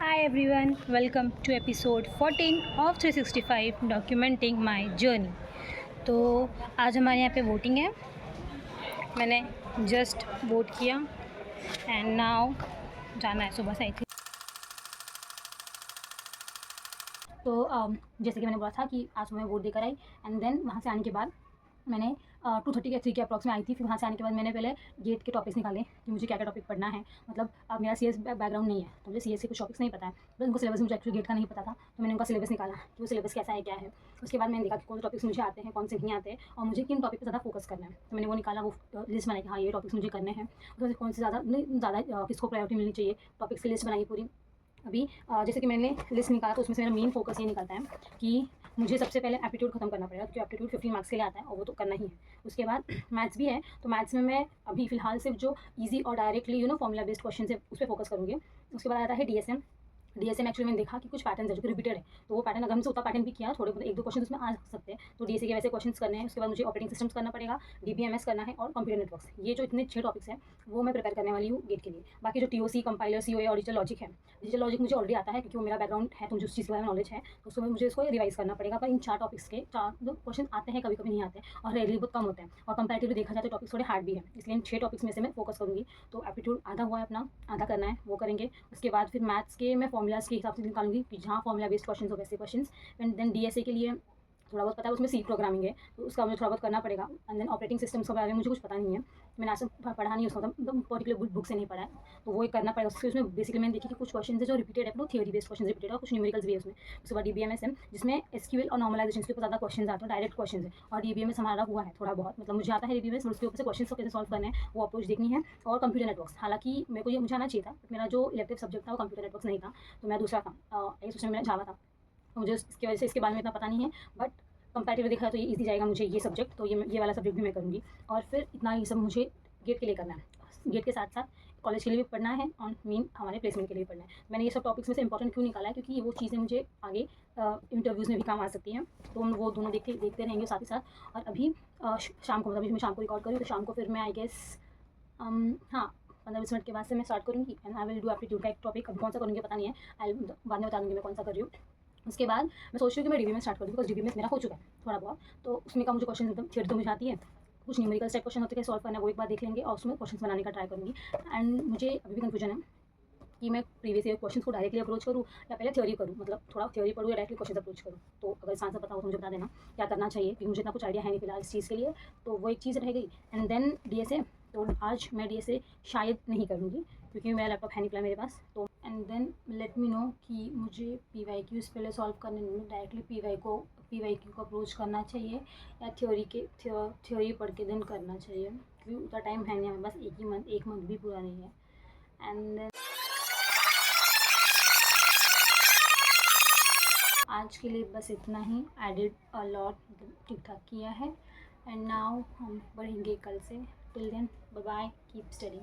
Hi everyone, welcome to episode 14 of 365 documenting my journey. तो आज हमारे यहाँ पे वोटिंग है। मैंने जस्ट वोट किया एंड नाउ जाना है, सुबह से आई थी। तो जैसे कि मैंने बोला था कि आज मैं वोट देकर आई एंड देन वहाँ से आने के बाद मैंने 2:30 या 3 के अप्रॉक्स में आई थी। फिर वहाँ से आने के बाद मैंने पहले गेट के टॉपिक्स निकाले कि मुझे क्या क्या टॉपिक पढ़ना है। मतलब अब मेरा सीएस बैकग्राउंड नहीं है तो मुझे सीएस के कुछ टॉपिक्स नहीं पता है, बस उनको सिलेबस मुझे एक्चुअली गेट का नहीं पता था, तो मैंने उनका सिलेबस निकाला कि वो सिलेबस कैसा है क्या है। उसके बाद मैंने देखा कि कौन से टॉपिक्स मुझे आते हैं, कौन से नहीं आते हैं और मुझे किन टॉपिक पर ज़्यादा फोकस करना है। तो मैंने वो निकाला, वो लिस्ट बनाई कि हाँ ये टॉपिक्स मुझे करने हैं। उसमें से कौन से ज़्यादा किसको प्रायोरिटी मिलनी चाहिए, टॉपिक्स की लिस्ट बनाई पूरी। अभी जैसे कि मैंने लिस्ट निकाला तो उसमें से मेरा मेन फोकस ये निकलता है कि मुझे सबसे पहले एप्टीट्यूड खत्म करना पड़ेगा, क्योंकि एप्टीट्यूड 15 मार्क्स के लिए आता है और वो तो करना ही है। उसके बाद मैथ्स भी है, तो मैथ्स में मैं अभी फिलहाल सिर्फ जो इजी और डायरेक्टली फॉर्मूला बेस्ड क्वेश्चन है उस पर फोकस करूँगी। उसके बाद आता है डीएसएम। डीएसए में एक्चुअली मैंने देखा कि कुछ पैटर्न है जो कि रिपीटेड है, तो वो पैटर्न अगर हमसे उतना पैटर्न भी किया थोड़े बहुत 1-2 क्वेश्चन उसमें आ सकते हैं, तो डीएसए के वैसे क्वेश्चंस करने हैं। उसके बाद मुझे ऑपरेटिंग सिस्टम्स करना पड़ेगा, डीबीएमएस करना है और कंप्यूटर नेटवर्क्स। ये जो इतने 6 टॉपिक्स हैं वो मैं प्रिपेयर करने वाली हूँ गेट के लिए। बाकी जो टीओसी, कंपाइलर, सीओए और डिजिटल लॉजिक है, डिजिटल लॉजिक मुझे ऑलरेडी आता है क्योंकि वो मेरा बैकग्राउंड है, तो मुझे उस चीज़ के बारे में नॉलेज है, तो उसमें मुझे इसको रिवाइज करना पड़ेगा। पर इन 4 टॉपिक्स के 4 क्वेश्चन आते हैं, कभी कभी नहीं आते हैं और रेयरली बहुत कम होते हैं, और कंपैरेटिवली देखा जाए तो टॉपिक्स थोड़े हार्ड भी हैं, इसलिए इन 6 टॉपिक्स में से मैं फोकस करूँगी। तो एप्टीट्यूड आधा हुआ है अपना, आधा करना है, वो करेंगे। उसके बाद फिर मैथ्स के मैं फॉर्मुलाज के हिसाब से निकालूंगी कि जहाँ फॉर्मुला बेस्ड क्वेश्चन हो वैसे क्वेश्चन। एंड देन डीएसए के लिए थोड़ा बहुत पता है, उसमें सी प्रोग्रामिंग है तो उसका मुझे थोड़ा बहुत करना पड़ेगा। एंड देन ऑपरेटिंग सिस्टम्स के बारे में मुझे कुछ पता नहीं है, मैंने आज तक पढ़ा नहीं, उसका मतलब पर्टिकुलर बुक से नहीं पढ़ा है, तो वो करना पड़ेगा। उसमें बेसिकली मैंने देखी कि कुछ क्वेश्चन है जो रिपीटेड है, तो थियोरी बेस्ड क्वेश्चन रिपीटेड है और कुछ न्यूमेरिकल्स भी है उसमें। उसके बाद डीबीएमएस है जिसमें एसक्यूएल और नॉर्मलाइजेशन के ऊपर ज़्यादा क्वेश्चन आते हैं, डायरेक्ट क्वेश्चन है, और डीबीएमएस हमारा हुआ है थोड़ा बहुत, मतलब मुझे आता है डीबीएमएस, उसके ऊपर से क्वेश्चन को कैसे सॉल्व करना है वो अप्रोच देखनी है। और कंप्यूटर नेटवर्क्स, हालांकि मेरे को ये मुझे आना चाहिए था, बट मेरा जो इलेक्टिव सब्जेक्ट था वो कंप्यूटर नेटवर्क्स नहीं था, तो मैं दूसरा था, एक सोचने में जावा था, मुझे इसकी वजह से इसके बारे में इतना पता नहीं है। बट कंपैरेटिव देखा तो ये ईजी जाएगा मुझे ये सब्जेक्ट, तो ये वाला सब्जेक्ट भी मैं करूँगी। और फिर इतना ये सब मुझे गेट के लिए करना है, गेट के साथ साथ कॉलेज के लिए भी पढ़ना है और मेन हमारे प्लेसमेंट के लिए भी पढ़ना है। मैंने ये सब टॉपिक्स में से इंपॉर्टेंट क्यों निकाला है, क्योंकि ये वो चीज़ें मुझे आगे इंटरव्यूज़ में भी काम आ सकती हैं, तो हम वो दोनों देखते रहेंगे साथ ही साथ। और अभी शाम को, मतलब मैं शाम को रिकॉर्ड करूँ तो शाम को फिर मैं आई गेस हाँ 15-20 मिनट के बाद से मैं स्टार्ट करूँगी and I will do aptitude का एक टॉपिक। अभी कौन सा करूँगी पता नहीं है, बाद में बता दूँगी मैं कौन सा कर रही हूँ। उसके बाद मैं सोच रही हूँ कि मैं डीबी में स्टार्ट कर दूँ, बिकॉज डीबी में मेरा हो चुका है थोड़ा बहुत, तो उसमें का मुझे क्वेश्चन एकदम थियरी तो मुझे आती है, कुछ न्यूमेरिकल टाइप क्वेश्चन होते हैं सॉल्व करना है वो एक बार देख लेंगे और उसमें क्वेश्चन बनाने का ट्राई करूँगी। एंड मुझे अभी भी कन्फ्यूजन है कि मैं प्रीवियस ईयर क्वेश्चन को डायरेक्टली अप्रोच करूँ या पहले थ्योरी करूँ, मतलब थोड़ा थ्योरी पढ़ूँ या डायरेक्टली क्वेश्चन अप्रोच करूँ। तो अगर इस आंसर पता हो तो मुझे बता देना क्या करना चाहिए, क्योंकि मुझे इतना कुछ आइडिया है नहीं फिलहाल इस चीज़ के लिए, तो वो एक चीज़ रह गई। एंड देन डीएसए, तो आज मैं डीएसए शायद नहीं करूँगी क्योंकि मेरा लैपटॉप है निकला मेरे पास। तो and then let me know कि मुझे पीवाईक्यूज़ पहले सॉल्व करने में डायरेक्टली पीवाईक्यू को अप्रोच करना चाहिए या थ्योरी पढ़ के देन करना चाहिए, क्योंकि उतना टाइम है नहीं हमें, बस एक मंथ भी पूरा नहीं है। एंड देन आज के लिए बस इतना ही, एडिड अ लॉट, ठीक ठाक किया है। एंड नाउ हम बढ़ेंगे कल से। Till then bye bye, keep studying.